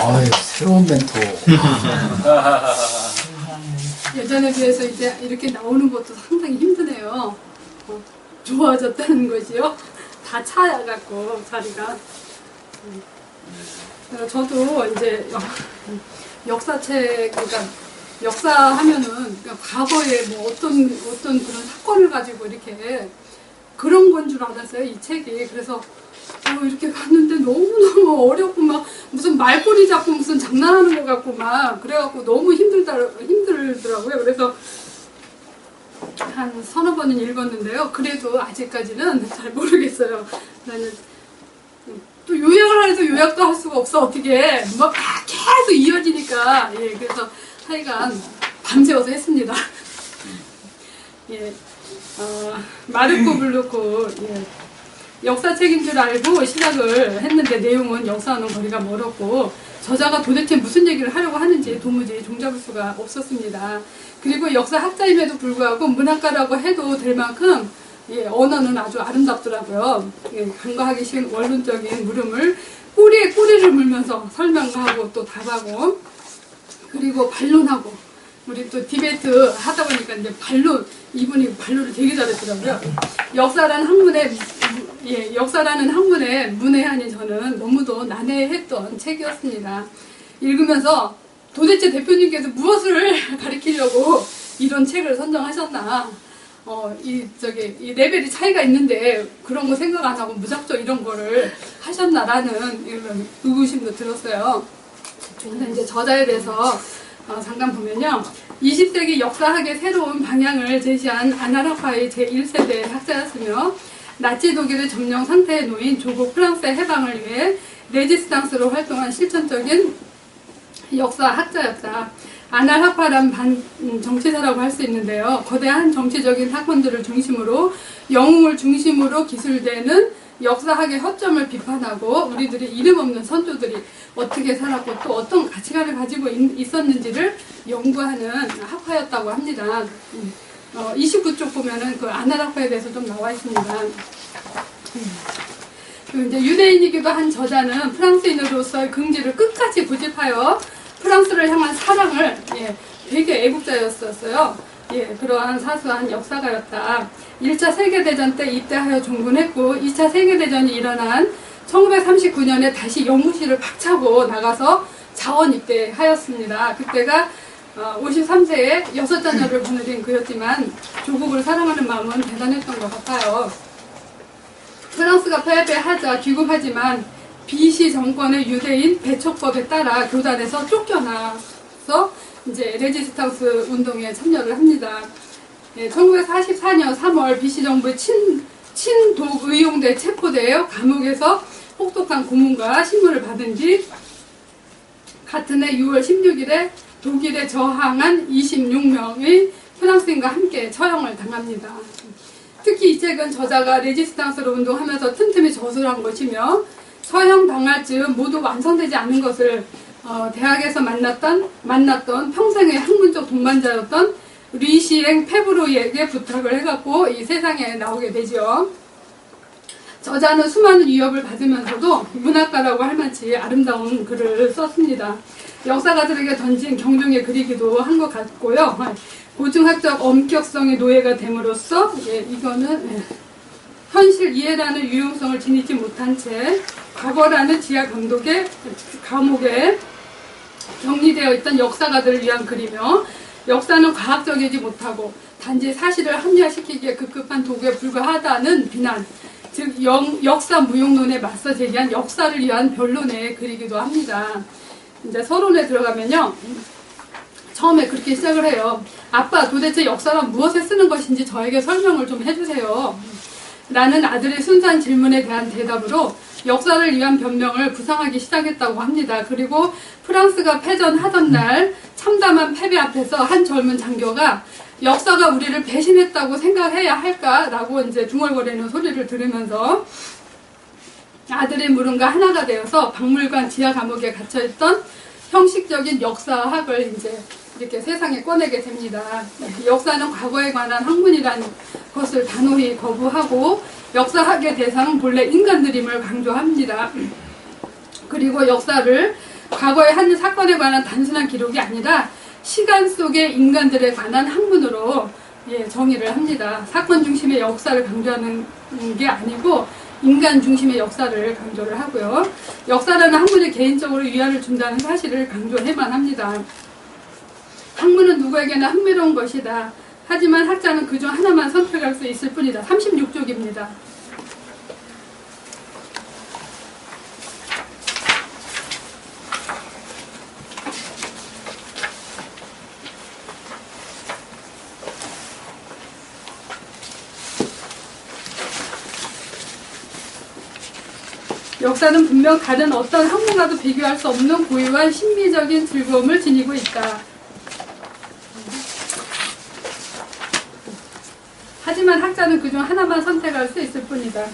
아유, 새로운 멘토. 예전에 비해서 이제 이렇게 나오는 것도 상당히 힘드네요. 좋아졌다는 것이요. 다 차갖고 자리가. 저도 이제 역사책, 그러니까 역사하면은 그러니까 과거에 뭐 어떤 그런 사건을 가지고 이렇게 그런 건 줄 알았어요, 이 책이. 그래서 이렇게 봤는데 너무너무 어렵고 막 무슨 말꼬리 잡고 무슨 장난하는 것 같고 막 그래갖고 너무 힘들더라고요. 그래서 한 서너 번은 읽었는데요. 그래도 아직까지는 잘 모르겠어요. 나는 또 요약을 해도 요약도 할 수가 없어. 어떻게 막 계속 이어지니까. 예, 그래서 하여간 밤새워서 했습니다. 예, 마르코 블루코, 예, 역사책인 줄 알고 시작을 했는데 내용은 역사와는 거리가 멀었고 저자가 도대체 무슨 얘기를 하려고 하는지 도무지 종잡을 수가 없었습니다. 그리고 역사학자임에도 불구하고 문학가라고 해도 될 만큼 예, 언어는 아주 아름답더라고요. 예, 간과하기 쉬운 원론적인 물음을 꼬리에 꼬리를 물면서 설명하고 또 답하고 그리고 반론하고 우리 또 디베이트 하다 보니까 이제 이분이 반론을 되게 잘했더라고요. 역사라는 학문의 문외한인 저는 너무도 난해했던 책이었습니다. 읽으면서 도대체 대표님께서 무엇을 가리키려고 이런 책을 선정하셨나? 이 레벨이 차이가 있는데 그런 거 생각 안 하고 무작정 이런 거를 하셨나라는 이런 의구심도 들었어요. 근데 이제 저자에 대해서 잠깐 보면요. 20세기 역사학의 새로운 방향을 제시한 아나라파의 제1세대 학자였으며 나치 독일의 점령 상태에 놓인 조국 프랑스의 해방을 위해 레지스탕스로 활동한 실천적인 역사학자였다. 아나라파란 정치사라고 할 수 있는데요. 거대한 정치적인 사건들을 중심으로 영웅을 중심으로 기술되는 역사학의 허점을 비판하고 우리들이 이름 없는 선조들이 어떻게 살았고 또 어떤 가치관을 가지고 있었는지를 연구하는 학파였다고 합니다. 29쪽 보면은 그 아나라파에 대해서 좀 나와 있습니다. 그리고 이제 유대인이기도 한 저자는 프랑스인으로서의 긍지를 끝까지 고집하여 프랑스를 향한 사랑을 되게 애국자였었어요. 예, 그러한 사수한 역사가였다. 1차 세계대전 때 입대하여 종군했고 2차 세계대전이 일어난 1939년에 다시 연구실을 박차고 나가서 자원 입대하였습니다. 그때가 53세에 6자녀를 거느린 그였지만 조국을 사랑하는 마음은 대단했던 것 같아요. 프랑스가 패배하자 귀국하지만 비시 정권의 유대인 배척법에 따라 교단에서 쫓겨나서 이제 레지스탕스 운동에 참여를 합니다. 1944년 3월 비시 정부의 친독의용대 체포되어 감옥에서 혹독한 고문과 신문을 받은 뒤 같은 해 6월 16일에 독일에 저항한 26명의 프랑스인과 함께 처형을 당합니다. 특히 이 책은 저자가 레지스탕스로 운동하면서 틈틈이 저술한 것이며 처형당할 즈음 모두 완성되지 않은 것을 대학에서 만났던 평생의 학문적 동반자였던 리시엥 페브로이에게 부탁을 해갖고 이 세상에 나오게 되죠. 저자는 수많은 위협을 받으면서도 문학가라고 할 만치 아름다운 글을 썼습니다. 역사가들에게 던진 경종의 글이기도 한 것 같고요. 고증학적 엄격성의 노예가 됨으로써 이거는 현실 이해라는 유용성을 지니지 못한 채 과거라는 지하 감옥에 격리되어 있던 역사가들을 위한 글이며 역사는 과학적이지 못하고 단지 사실을 합리화시키기에 급급한 도구에 불과하다는 비난, 즉 역사 무용론에 맞서 제기한 역사를 위한 변론의 글이기도 합니다. 이제 서론에 들어가면요. 처음에 그렇게 시작을 해요. 아빠, 도대체 역사란 무엇에 쓰는 것인지 저에게 설명을 좀 해주세요. 라는 아들의 순수한 질문에 대한 대답으로 역사를 위한 변명을 구상하기 시작했다고 합니다. 그리고 프랑스가 패전하던 날 참담한 패배 앞에서 한 젊은 장교가 역사가 우리를 배신했다고 생각해야 할까라고 이제 중얼거리는 소리를 들으면서 아들의 물음과 하나가 되어서 박물관 지하 감옥에 갇혀있던 형식적인 역사학을 이제 이렇게 세상에 꺼내게 됩니다. 역사는 과거에 관한 학문이라는 것을 단호히 거부하고 역사학의 대상은 본래 인간들임을 강조합니다. 그리고 역사를 과거의 한 사건에 관한 단순한 기록이 아니라 시간 속의 인간들에 관한 학문으로 정의를 합니다. 사건 중심의 역사를 강조하는 게 아니고 인간 중심의 역사를 강조를 하고요. 역사라는 학문이 개인적으로 위안을 준다는 사실을 강조해만 합니다. 학문은 누구에게나 흥미로운 것이다. 하지만 학자는 그중 하나만 선택할 수 있을 뿐이다. 36쪽입니다. 역사는 분명 다른 어떤 학문과도 비교할 수 없는 고유한 심미적인 즐거움을 지니고 있다. 하지만 학자는 그중 하나만 선택할 수 있을 뿐이다.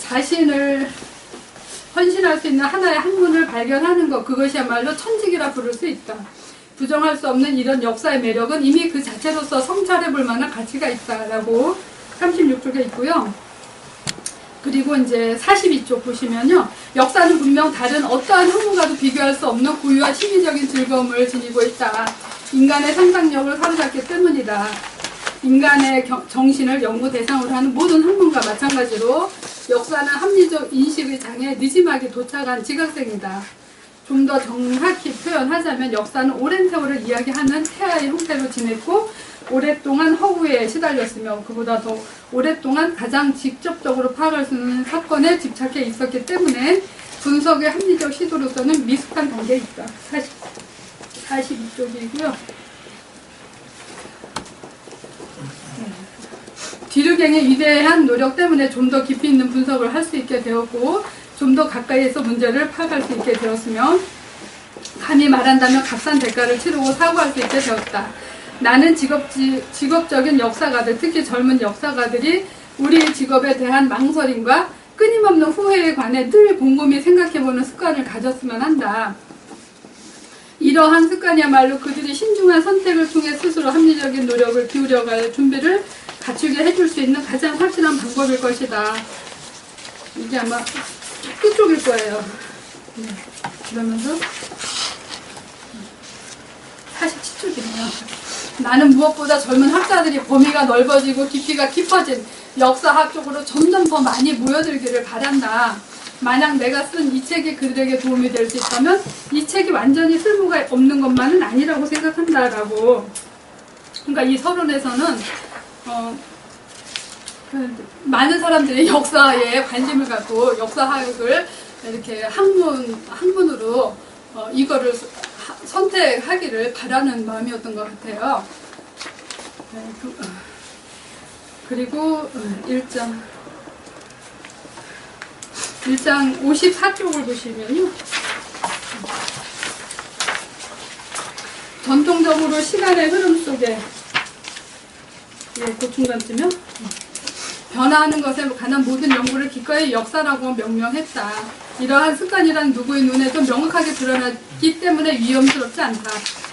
자신을 헌신할 수 있는 하나의 학문을 발견하는 것, 그것이야말로 천직이라 부를 수 있다. 부정할 수 없는 이런 역사의 매력은 이미 그 자체로서 성찰해 볼 만한 가치가 있다라고 36쪽에 있고요. 그리고 이제 42쪽 보시면요. 역사는 분명 다른 어떠한 학문과도 비교할 수 없는 고유한 심리적인 즐거움을 지니고 있다. 인간의 상상력을 사로잡기 때문이다. 인간의 정신을 연구 대상으로 하는 모든 학문과 마찬가지로 역사는 합리적 인식의 장에 늦지막이 도착한 지각생이다. 좀 더 정확히 표현하자면 역사는 오랜 세월을 이야기하는 태아의 형태로 지냈고 오랫동안 허구에 시달렸으며 그보다 더 오랫동안 가장 직접적으로 파악할 수 있는 사건에 집착해 있었기 때문에 분석의 합리적 시도로서는 미숙한 단계에 있다. 42쪽이고요. 뒤르갱의 위대한 노력 때문에 좀 더 깊이 있는 분석을 할 수 있게 되었고 좀 더 가까이에서 문제를 파악할 수 있게 되었으며 감히 말한다면 값싼 대가를 치르고 사고할 수 있게 되었다. 나는 직업적인 역사가들, 특히 젊은 역사가들이 우리 직업에 대한 망설임과 끊임없는 후회에 관해 늘 곰곰이 생각해보는 습관을 가졌으면 한다. 이러한 습관이야말로 그들이 신중한 선택을 통해 스스로 합리적인 노력을 기울여갈 준비를 갖추게 해줄 수 있는 가장 확실한 방법일 것이다. 이게 아마 끝쪽일 거예요. 그러면서 47쪽이네요. 나는 무엇보다 젊은 학자들이 범위가 넓어지고 깊이가 깊어진 역사학 쪽으로 점점 더 많이 모여들기를 바란다. 만약 내가 쓴 이 책이 그들에게 도움이 될 수 있다면 이 책이 완전히 쓸모가 없는 것만은 아니라고 생각한다라고. 그러니까 이 서론에서는 많은 사람들이 역사에 관심을 갖고 역사학을 이렇게 학문으로 이거를 선택하기를 바라는 마음이었던 것 같아요. 그리고 1장 54쪽을 보시면요. 전통적으로 시간의 흐름 속에 그 중간쯤이요. 변화하는 것에 관한 모든 연구를 기꺼이 역사라고 명명했다. 이러한 습관이란 누구의 눈에도 명확하게 드러나기 때문에 위험스럽지 않다.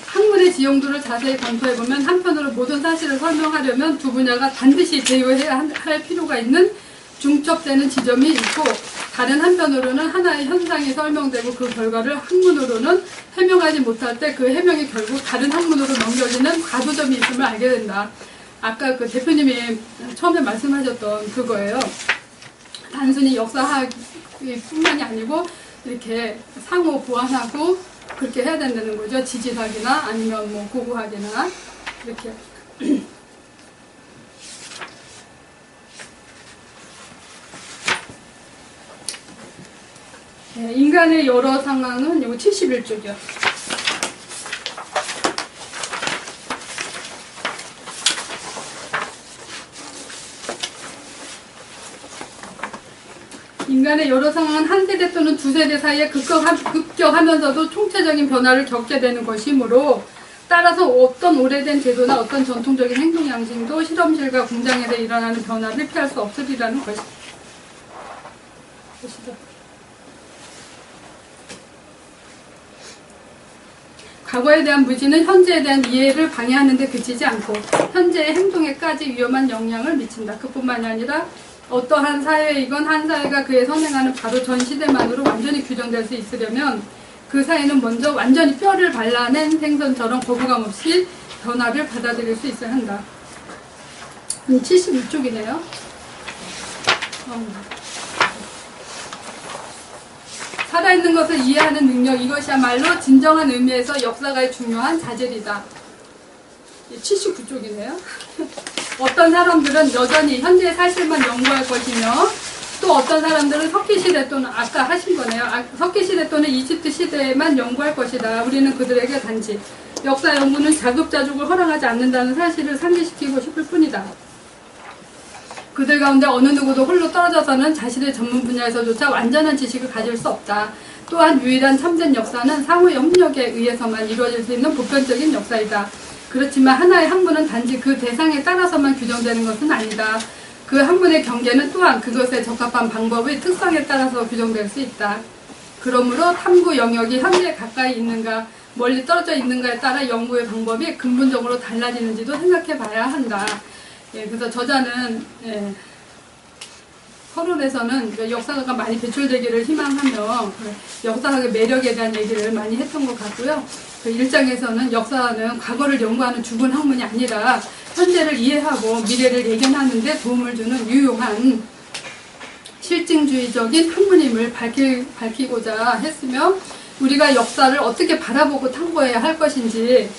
학문의 지형도를 자세히 검토해보면 한편으로 모든 사실을 설명하려면 두 분야가 반드시 제휴해야 할 필요가 있는 중첩되는 지점이 있고 다른 한편으로는 하나의 현상이 설명되고 그 결과를 학문으로는 해명하지 못할 때 그 해명이 결국 다른 학문으로 넘겨지는 과도점이 있음을 알게 된다. 아까 그 대표님이 처음에 말씀하셨던 그거예요. 단순히 역사학뿐만이 아니고 이렇게 상호 보완하고 그렇게 해야 된다는 거죠. 지질학이나 아니면 뭐 고고학이나 이렇게. 네, 인간의 여러 상황은 요 71쪽이요. 인간의 여러 상황은 한 세대 또는 두 세대 사이에 급격하면서도 총체적인 변화를 겪게 되는 것이므로 따라서 어떤 오래된 제도나 어떤 전통적인 행동 양식도 실험실과 공장에서 일어나는 변화를 피할 수 없으리라는 것이다. 과거에 대한 무지는 현재에 대한 이해를 방해하는 데 그치지 않고 현재의 행동에까지 위험한 영향을 미친다. 그뿐만이 아니라 어떠한 사회이건 한 사회가 그에 선행하는 바로 전 시대만으로 완전히 규정될 수 있으려면 그 사이는 먼저 완전히 뼈를 발라낸 생선처럼 거부감 없이 변화를 받아들일 수 있어야 한다. 76쪽이네요. 살아있는 것을 이해하는 능력, 이것이야말로 진정한 의미에서 역사가의 중요한 자질이다. 79쪽이네요. 어떤 사람들은 여전히 현재의 사실만 연구할 것이며 또 어떤 사람들은 석기시대 또는 아까 하신 거네요. 석기시대 또는 이집트 시대에만 연구할 것이다. 우리는 그들에게 단지 역사 연구는 자급자족을 허락하지 않는다는 사실을 상기시키고 싶을 뿐이다. 그들 가운데 어느 누구도 홀로 떨어져서는 자신의 전문 분야에서조차 완전한 지식을 가질 수 없다. 또한 유일한 참된 역사는 상호의 협력에 의해서만 이루어질 수 있는 보편적인 역사이다. 그렇지만 하나의 학문은 단지 그 대상에 따라서만 규정되는 것은 아니다. 그 학문의 경계는 또한 그것에 적합한 방법의 특성에 따라서 규정될 수 있다. 그러므로 탐구 영역이 현재에 가까이 있는가 멀리 떨어져 있는가에 따라 연구의 방법이 근본적으로 달라지는지도 생각해 봐야 한다. 그래서 저자는 서론에서는 역사가가 많이 배출되기를 희망하며 역사학의 매력에 대한 얘기를 많이 했던 것 같고요. 그 1장에서는 역사는 과거를 연구하는 죽은 학문이 아니라 현재를 이해하고 미래를 예견하는 데 도움을 주는 유용한 실증주의적인 학문임을 밝히고자 했으며 우리가 역사를 어떻게 바라보고 탐구해야 할 것인지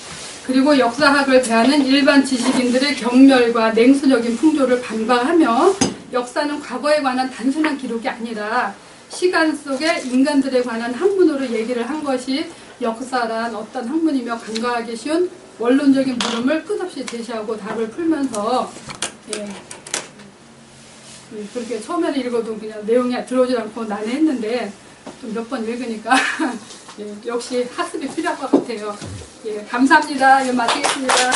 그리고 역사학을 대하는 일반 지식인들의 경멸과 냉소적인 풍조를 반박하며 역사는 과거에 관한 단순한 기록이 아니라 시간 속에 인간들에 관한 학문으로 얘기를 한 것이 역사란 어떤 학문이며 간과하기 쉬운 원론적인 물음을 끝없이 제시하고 답을 풀면서 그렇게 처음에는 읽어도 그냥 내용이 들어오지 않고 난해했는데 좀 몇 번 읽으니까 역시 학습이 필요할 것 같아요. 감사합니다. 마치겠습니다.